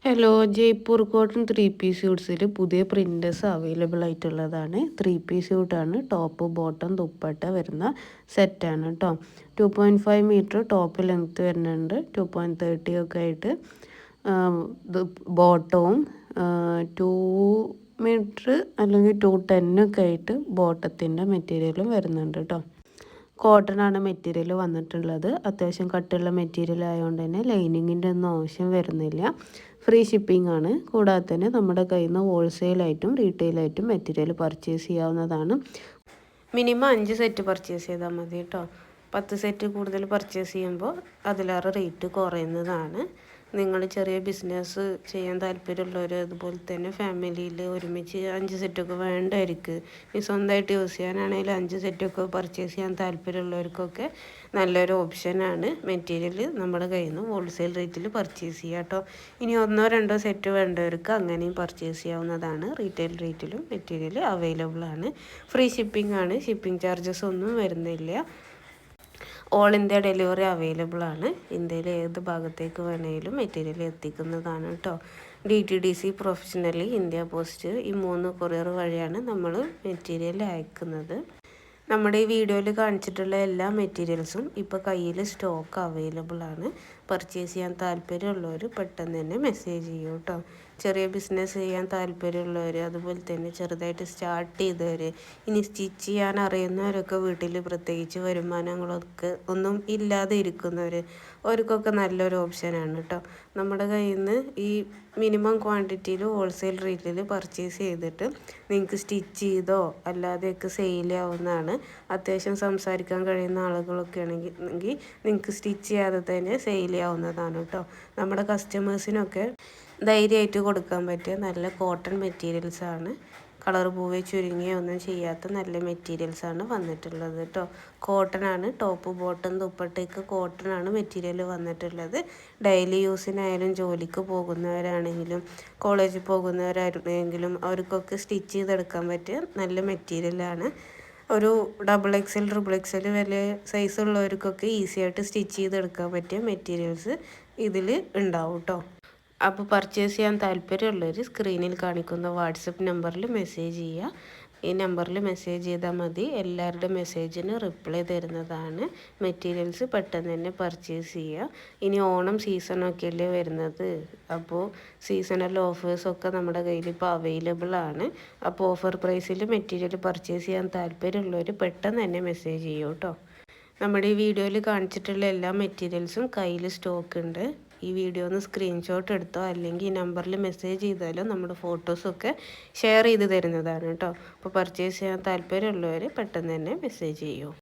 Hello, Jaipur cotton 3 piece സ്യൂട്ട്സിൽ പുതിയ printers available ആയിട്ടുള്ളതാണ്. 3 piece സ്യൂട്ടാണ്. Top bottom dupatta വരുന്ന സെറ്റാണ് കേട്ടോ. 2.5 മീറ്റർ ടോപ്പ് ലെങ്ത്ത് വരുന്നുണ്ട്. 2.30 ഒക്കെ ആയിട്ട് ബോട്ടവും 2 മീറ്റർ അല്ലെങ്കിൽ 210 ഒക്കെ ആയിട്ട് ബോട്ടത്തിൻ്റെ മെറ്റീരിയലും വരുന്നുണ്ട് കേട്ടോ. കോട്ടൺ ആണ് മെറ്റീരിയൽ വന്നിട്ടുള്ളത്. അത്യാവശ്യം കട്ടുള്ള മെറ്റീരിയൽ ആയതുകൊണ്ട് തന്നെ ലൈനിങ്ങിൻ്റെ ഒന്നും ആവശ്യം വരുന്നില്ല. ഫ്രീ ഷിപ്പിംഗ് ആണ്. കൂടാതെ തന്നെ നമ്മുടെ കയ്യിൽ നിന്ന് ഹോൾസെയിലായിട്ടും റീറ്റെയിലായിട്ടും മെറ്റീരിയൽ പർച്ചേസ് ചെയ്യാവുന്നതാണ്. മിനിമം 5 സെറ്റ് പർച്ചേസ് ചെയ്താൽ മതി കേട്ടോ. 10 സെറ്റ് കൂടുതൽ പർച്ചേസ് ചെയ്യുമ്പോൾ അതിലേറെ റേറ്റ് കുറയുന്നതാണ്. നിങ്ങൾ ചെറിയ ബിസിനസ് ചെയ്യാൻ താല്പര്യമുള്ളവർ, അതുപോലെ തന്നെ ഫാമിലിയിൽ ഒരുമിച്ച് 5 സെറ്റൊക്കെ വേണ്ടവർക്ക്, ഈ സ്വന്തമായിട്ട് യൂസ് ചെയ്യാനാണെങ്കിൽ 5 സെറ്റൊക്കെ പർച്ചേസ് ചെയ്യാൻ താല്പര്യമുള്ളവർക്കൊക്കെ നല്ലൊരു ഓപ്ഷനാണ്. മെറ്റീരിയൽ നമ്മുടെ കയ്യിൽ നിന്ന് ഹോൾസെയിൽ റേറ്റിൽ പർച്ചേസ് ചെയ്യുക കേട്ടോ. ഇനി 1-2 സെറ്റ് വേണ്ടവർക്ക് അങ്ങനെയും പർച്ചേസ് ചെയ്യാവുന്നതാണ്. റീറ്റെയിൽ റേറ്റിലും മെറ്റീരിയൽ അവൈലബിൾ ആണ്. ഫ്രീ ഷിപ്പിംഗ് ആണ്. ഷിപ്പിംഗ് ചാർജസ് ഒന്നും വരുന്നില്ല. ഓൾ ഇന്ത്യ ഡെലിവറി അവൈലബിൾ ആണ്. ഇന്ത്യയിൽ ഏത് ഭാഗത്തേക്ക് വേണമെങ്കിലും മെറ്റീരിയൽ എത്തിക്കുന്നതാണ് കേട്ടോ. DTDC, പ്രൊഫഷണലി, ഇന്ത്യ പോസ്റ്റ്, ഈ 3 കൊറിയർ വഴിയാണ് നമ്മൾ മെറ്റീരിയൽ അയക്കുന്നത്. നമ്മുടെ ഈ വീഡിയോയിൽ കാണിച്ചിട്ടുള്ള എല്ലാ മെറ്റീരിയൽസും ഇപ്പോൾ കയ്യിൽ സ്റ്റോക്ക് അവൈലബിൾ ആണ്. പർച്ചേസ് ചെയ്യാൻ താല്പര്യമുള്ളവർ പെട്ടെന്ന് തന്നെ മെസ്സേജ് ചെയ്യൂ കേട്ടോ. ചെറിയ ബിസിനസ് ചെയ്യാൻ താല്പര്യമുള്ളവർ, അതുപോലെ തന്നെ ചെറുതായിട്ട് സ്റ്റാർട്ട് ചെയ്തവർ, ഇനി സ്റ്റിച്ച് ചെയ്യാൻ അറിയുന്നവരൊക്കെ, വീട്ടിൽ പ്രത്യേകിച്ച് വരുമാനങ്ങളൊക്കെ ഒന്നും ഇല്ലാതെ ഇരിക്കുന്നവർ, അവർക്കൊക്കെ നല്ലൊരു ഓപ്ഷനാണ് കേട്ടോ. നമ്മുടെ കയ്യിൽ നിന്ന് ഈ മിനിമം ക്വാണ്ടിറ്റിയിൽ ഹോൾസെയിൽ റേറ്റിൽ പർച്ചേസ് ചെയ്തിട്ട് നിങ്ങൾക്ക് സ്റ്റിച്ച് ചെയ്തോ അല്ലാതെയൊക്കെ സെയിൽ ആവുന്നതാണ്. അത്യാവശ്യം സംസാരിക്കാൻ കഴിയുന്ന ആളുകളൊക്കെ ആണെങ്കിൽ നിങ്ങൾക്ക് സ്റ്റിച്ച് ചെയ്യാതെ തന്നെ സെയിൽ ആവുന്നതാണ് കേട്ടോ. നമ്മുടെ കസ്റ്റമേഴ്സിനൊക്കെ ധൈര്യമായിട്ട് കൊടുക്കാൻ പറ്റിയ നല്ല കോട്ടൺ മെറ്റീരിയൽസാണ്. കളർ പോവേ ചുരുങ്ങിയ ഒന്നും ചെയ്യാത്ത നല്ല മെറ്റീരിയൽസാണ് വന്നിട്ടുള്ളത് കേട്ടോ. കോട്ടൺ ആണ്. ടോപ്പ് ബോട്ടം ദുപ്പട്ടയ്ക്ക് കോട്ടൺ ആണ് മെറ്റീരിയൽ വന്നിട്ടുള്ളത്. ഡെയിലി യൂസിനായാലും ജോലിക്ക് പോകുന്നവരാണെങ്കിലും കോളേജിൽ പോകുന്നവരാണെങ്കിലും അവർക്കൊക്കെ സ്റ്റിച്ച് ചെയ്തെടുക്കാൻ പറ്റിയ നല്ല മെറ്റീരിയലാണ്. ഒരു XXL, XXL വരെ സൈസ് ഉള്ളവർക്കൊക്കെ ഈസി ആയിട്ട് സ്റ്റിച്ച് ചെയ്തെടുക്കാൻ പറ്റിയ മെറ്റീരിയൽസ് ഇതിൽ ഉണ്ടാവും കേട്ടോ. അപ്പോൾ പർച്ചേസ് ചെയ്യാൻ താല്പര്യമുള്ളവർ സ്ക്രീനിൽ കാണിക്കുന്ന വാട്സപ്പ് നമ്പറിൽ മെസ്സേജ് ചെയ്യുക. ഈ നമ്പറിൽ മെസ്സേജ് ചെയ്താൽ മതി. എല്ലാവരുടെ മെസ്സേജിന് റിപ്ലൈ തരുന്നതാണ്. മെറ്റീരിയൽസ് പെട്ടെന്ന് തന്നെ പർച്ചേസ് ചെയ്യുക. ഇനി ഓണം സീസണൊക്കെ അല്ലേ വരുന്നത്. അപ്പോൾ സീസണൽ ഓഫേഴ്സൊക്കെ നമ്മുടെ കയ്യിൽ ഇപ്പോൾ അവൈലബിൾ ആണ്. അപ്പോൾ ഓഫർ പ്രൈസിൽ മെറ്റീരിയൽ പർച്ചേസ് ചെയ്യാൻ താല്പര്യമുള്ളവർ പെട്ടെന്ന് തന്നെ മെസ്സേജ് ചെയ്യൂ കേട്ടോ. നമ്മുടെ ഈ വീഡിയോയിൽ കാണിച്ചിട്ടുള്ള എല്ലാ മെറ്റീരിയൽസും കയ്യിൽ സ്റ്റോക്ക് ഉണ്ട്. ഈ വീഡിയോ ഒന്ന് സ്ക്രീൻഷോട്ട് എടുത്തോ അല്ലെങ്കിൽ ഈ നമ്പറിൽ മെസ്സേജ് ചെയ്താലോ നമ്മുടെ ഫോട്ടോസൊക്കെ ഷെയർ ചെയ്ത് തരുന്നതാണ് കേട്ടോ. അപ്പോൾ പർച്ചേസ് ചെയ്യാൻ താല്പര്യമുള്ളവർ പെട്ടെന്ന് തന്നെ മെസ്സേജ് ചെയ്യൂ.